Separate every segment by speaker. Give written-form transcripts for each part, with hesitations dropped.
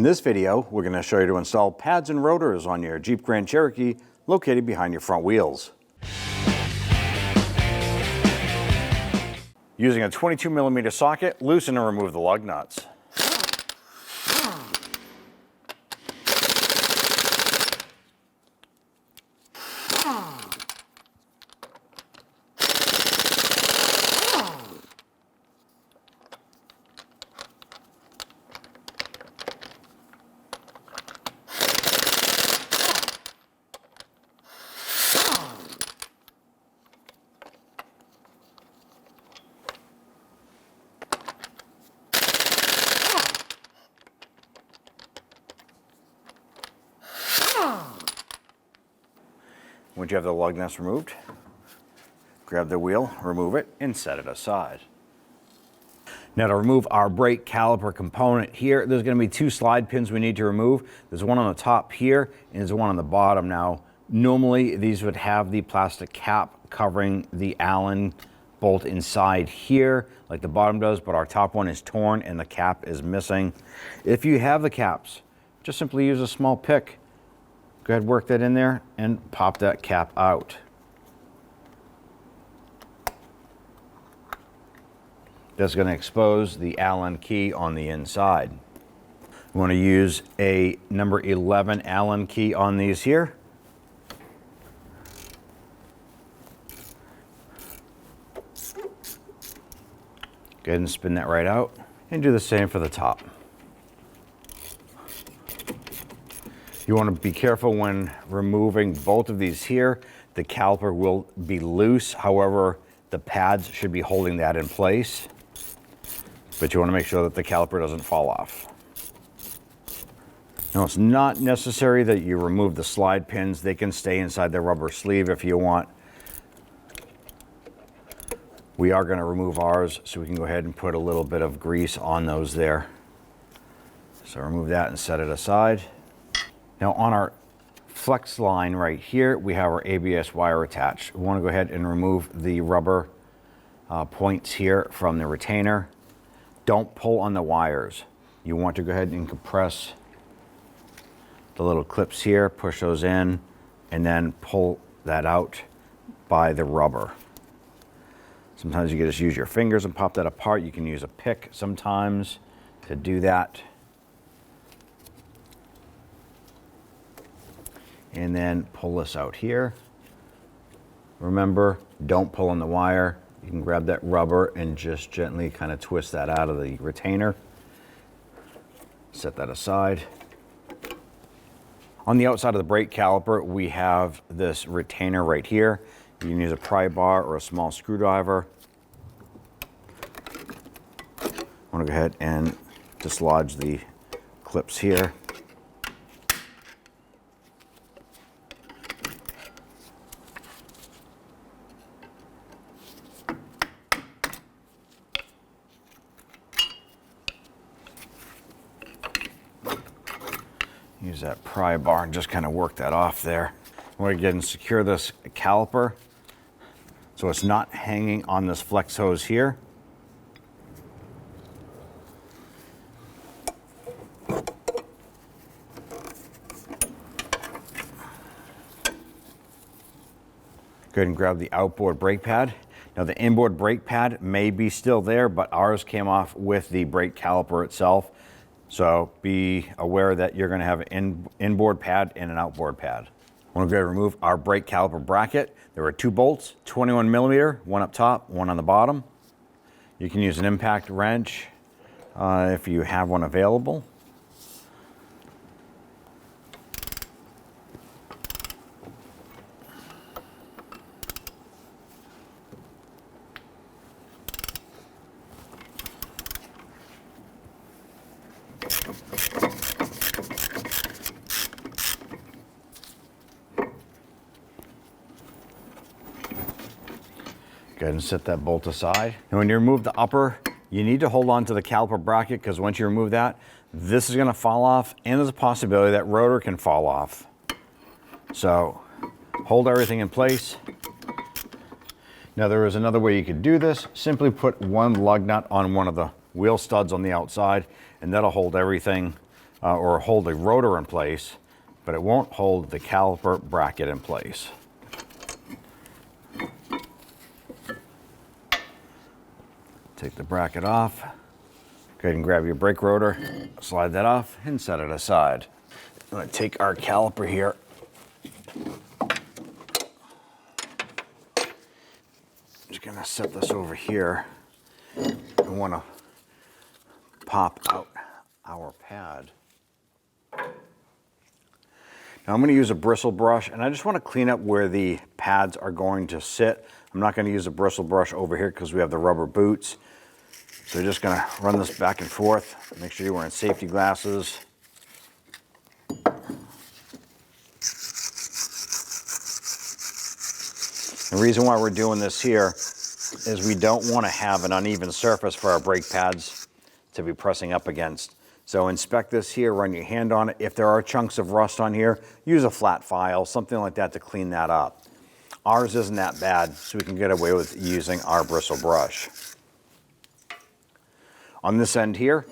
Speaker 1: In this video, we're going to show you to install pads and rotors on your Jeep Grand Cherokee located behind your front wheels. Using a 22mm socket, loosen and remove the lug nuts. Once you have the lug nuts removed, grab the wheel, remove it, and set it aside. Now to remove our brake caliper component here, there's going to be two slide pins we need to remove. There's one on the top here, and there's one on the bottom. Now, normally these would have the plastic cap covering the Allen bolt inside here, like the bottom does, but our top one is torn and the cap is missing. If you have the caps, just simply use a small pick. Go ahead, work that in there and pop that cap out. That's going to expose the Allen key on the inside. We want to use a number 11 Allen key on these here. Go ahead and spin that right out and do the same for the top. You want to be careful when removing both of these here. The caliper will be loose, however, the pads should be holding that in place. But you want to make sure that the caliper doesn't fall off. Now, it's not necessary that you remove the slide pins. They can stay inside the rubber sleeve if you want. We are going to remove ours, so we can go ahead and put a little bit of grease on those there. So remove that and set it aside. Now on our flex line right here, we have our ABS wire attached. We want to go ahead and remove the rubber points here from the retainer. Don't pull on the wires. You want to go ahead and compress the little clips here, push those in, and then pull that out by the rubber. Sometimes you can just use your fingers and pop that apart. You can use a pick sometimes to do that. And then pull this out here. Remember, don't pull on the wire. You can grab that rubber and just gently kind of twist that out of the retainer. Set that aside. On the outside of the brake caliper, we have this retainer right here. You can use a pry bar or a small screwdriver. I want to go ahead and dislodge the clips here. Use that pry bar and just kind of work that off there. I want to get and secure this caliper so it's not hanging on this flex hose here. Go ahead and grab the outboard brake pad. Now the inboard brake pad may be still there, but ours came off with the brake caliper itself. So be aware that you're going to have an inboard pad and an outboard pad. I want to go ahead and remove our brake caliper bracket. There are two bolts, 21mm, one up top, one on the bottom. You can use an impact wrench if you have one available. Go ahead and set that bolt aside. And when you remove the upper, you need to hold on to the caliper bracket, because once you remove that, this is going to fall off, and there's a possibility that rotor can fall off. So hold everything in place. Now there is another way you could do this. Simply put one lug nut on one of the wheel studs on the outside, and that'll hold everything or hold the rotor in place, but it won't hold the caliper bracket in place. Take the bracket off. Go ahead and grab your brake rotor, slide that off, and set it aside. I'm going to take our caliper here. Just going to set this over here. We want to pop out our pad. Now I'm going to use a bristle brush, and I just want to clean up where the pads are going to sit. I'm not going to use a bristle brush over here because we have the rubber boots. So you're just going to run this back and forth. Make sure you're wearing safety glasses. The reason why we're doing this here is we don't want to have an uneven surface for our brake pads to be pressing up against. So inspect this here, run your hand on it. If there are chunks of rust on here, use a flat file, something like that to clean that up. Ours isn't that bad, so we can get away with using our bristle brush. On this end here,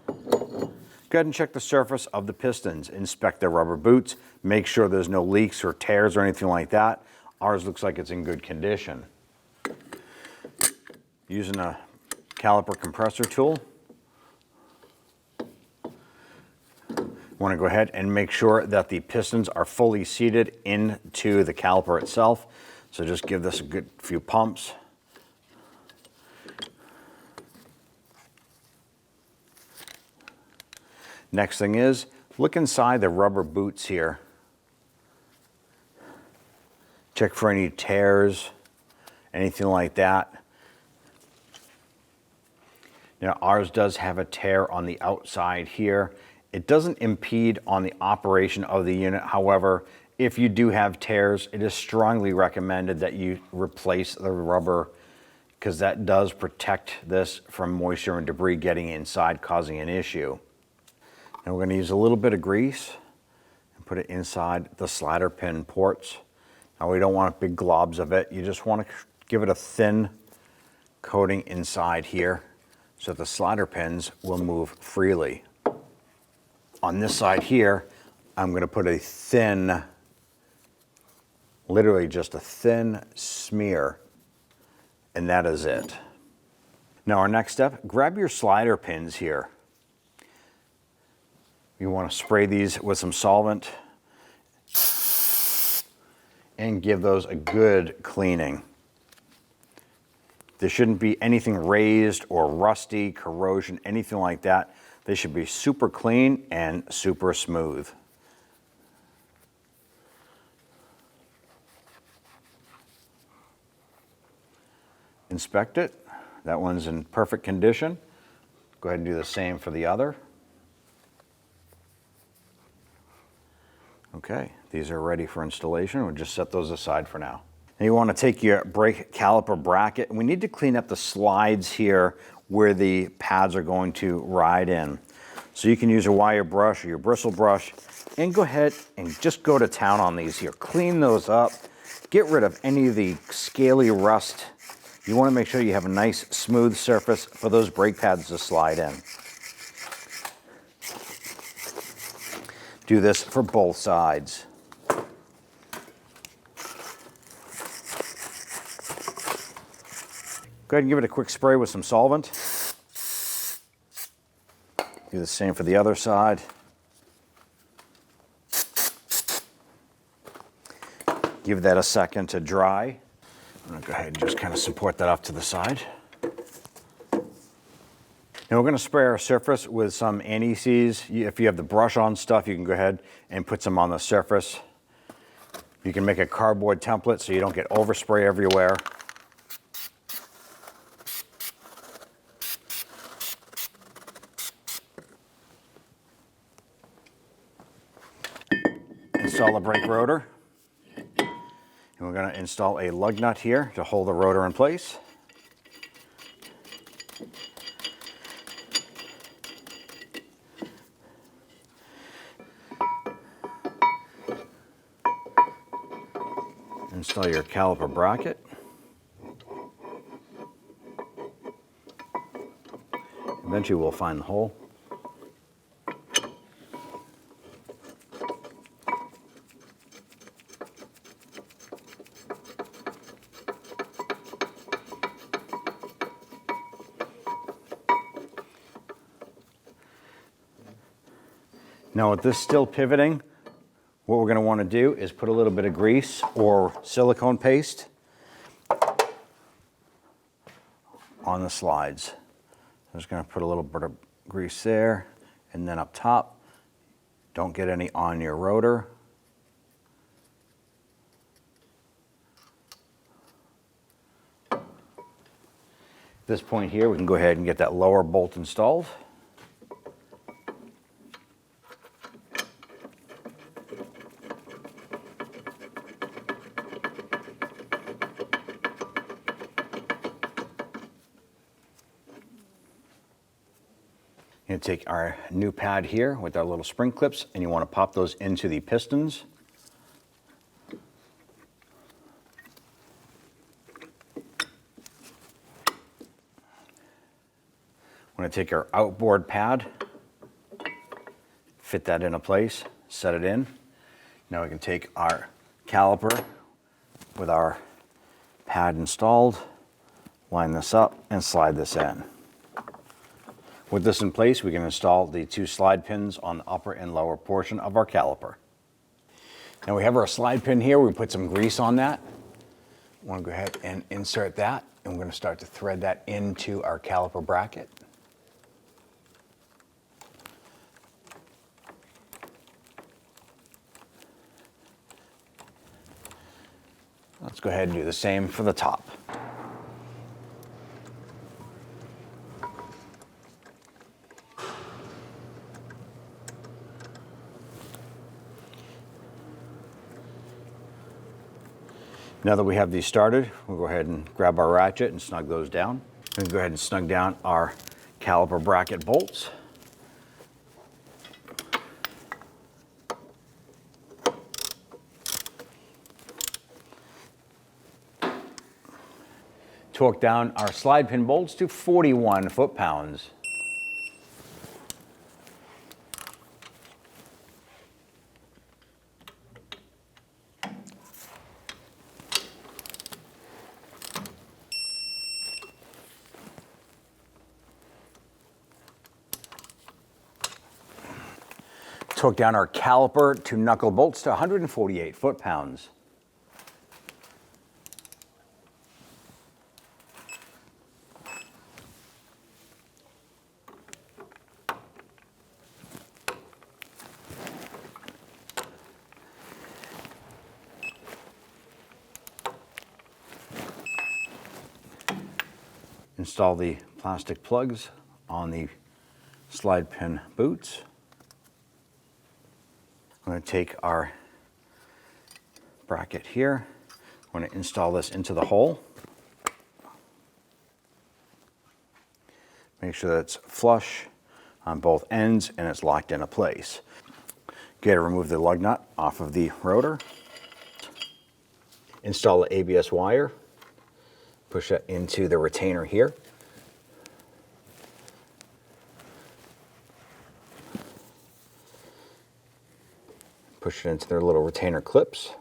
Speaker 1: go ahead and check the surface of the pistons. Inspect the rubber boots. Make sure there's no leaks or tears or anything like that. Ours looks like it's in good condition. Using a caliper compressor tool, want to go ahead and make sure that the pistons are fully seated into the caliper itself. So just give this a good few pumps. Next thing is, look inside the rubber boots here. Check for any tears, anything like that. Now ours does have a tear on the outside here. It doesn't impede on the operation of the unit. However, if you do have tears, it is strongly recommended that you replace the rubber because that does protect this from moisture and debris getting inside, causing an issue. Now we're going to use a little bit of grease and put it inside the slider pin ports. Now we don't want big globs of it. You just want to give it a thin coating inside here so the slider pins will move freely. On this side here, I'm going to put a thin, literally just a thin smear, and that is it. Now our next step, grab your slider pins here. You want to spray these with some solvent and give those a good cleaning. There shouldn't be anything raised or rusty, corrosion, anything like that. They should be super clean and super smooth. Inspect it. That one's in perfect condition. Go ahead and do the same for the other. Okay, these are ready for installation. We'll just set those aside for now. Now you want to take your brake caliper bracket, and we need to clean up the slides here where the pads are going to ride in. So you can use a wire brush or your bristle brush and go ahead and just go to town on these here. Clean those up, get rid of any of the scaly rust. You want to make sure you have a nice smooth surface for those brake pads to slide in. Do this for both sides. Go ahead and give it a quick spray with some solvent. Do the same for the other side. Give that a second to dry. I'm going to go ahead and just kind of support that off to the side. Now we're going to spray our surface with some anti-seize. If you have the brush on stuff, you can go ahead and put some on the surface. You can make a cardboard template so you don't get overspray everywhere. Install a brake rotor. And we're going to install a lug nut here to hold the rotor in place. Install your caliper bracket. Eventually we'll find the hole. Now with this still pivoting, what we're going to want to do is put a little bit of grease or silicone paste on the slides. I'm just going to put a little bit of grease there, and then up top. Don't get any on your rotor. At this point here, we can go ahead and get that lower bolt installed. You're going to take our new pad here with our little spring clips, and you want to pop those into the pistons. We're going to take our outboard pad, fit that into place, set it in. Now we can take our caliper with our pad installed, line this up, and slide this in. With this in place, we can install the 2 slide pins on the upper and lower portion of our caliper. Now we have our slide pin here. We put some grease on that. We want to go ahead and insert that, and we're going to start to thread that into our caliper bracket. Let's go ahead and do the same for the top. Now that we have these started, we'll go ahead and grab our ratchet and snug those down. And go ahead and snug down our caliper bracket bolts. Torque down our slide pin bolts to 41 foot-pounds. Torque down our caliper to knuckle bolts to 148 foot-pounds. Install the plastic plugs on the slide pin boots. I'm going to take our bracket here. I'm going to install this into the hole. Make sure that it's flush on both ends and it's locked into place. Got to remove the lug nut off of the rotor. Install the ABS wire. Push it into the retainer here. Push it into their little retainer clips.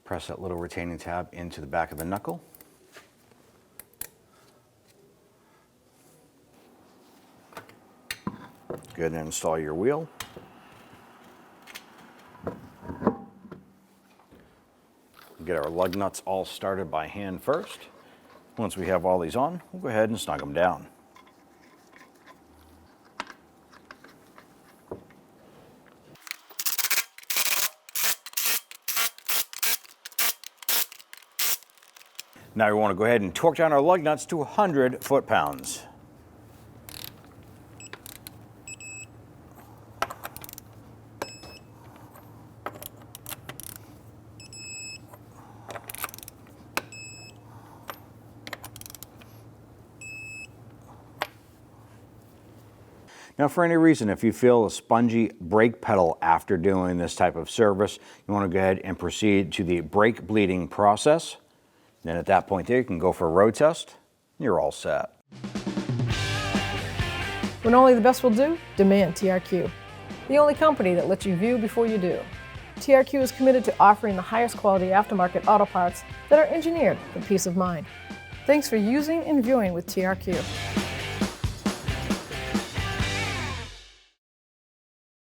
Speaker 1: Press that little retaining tab into the back of the knuckle. Go ahead and install your wheel. Get our lug nuts all started by hand first. Once we have all these on, we'll go ahead and snug them down. Now we want to go ahead and torque down our lug nuts to 100 foot-pounds. Now, for any reason, if you feel a spongy brake pedal after doing this type of service, you want to go ahead and proceed to the brake bleeding process. Then at that point there, you can go for a road test. You're all set.
Speaker 2: When only the best will do, demand TRQ. The only company that lets you view before you do. TRQ is committed to offering the highest quality aftermarket auto parts that are engineered for peace of mind. Thanks for using and viewing with TRQ.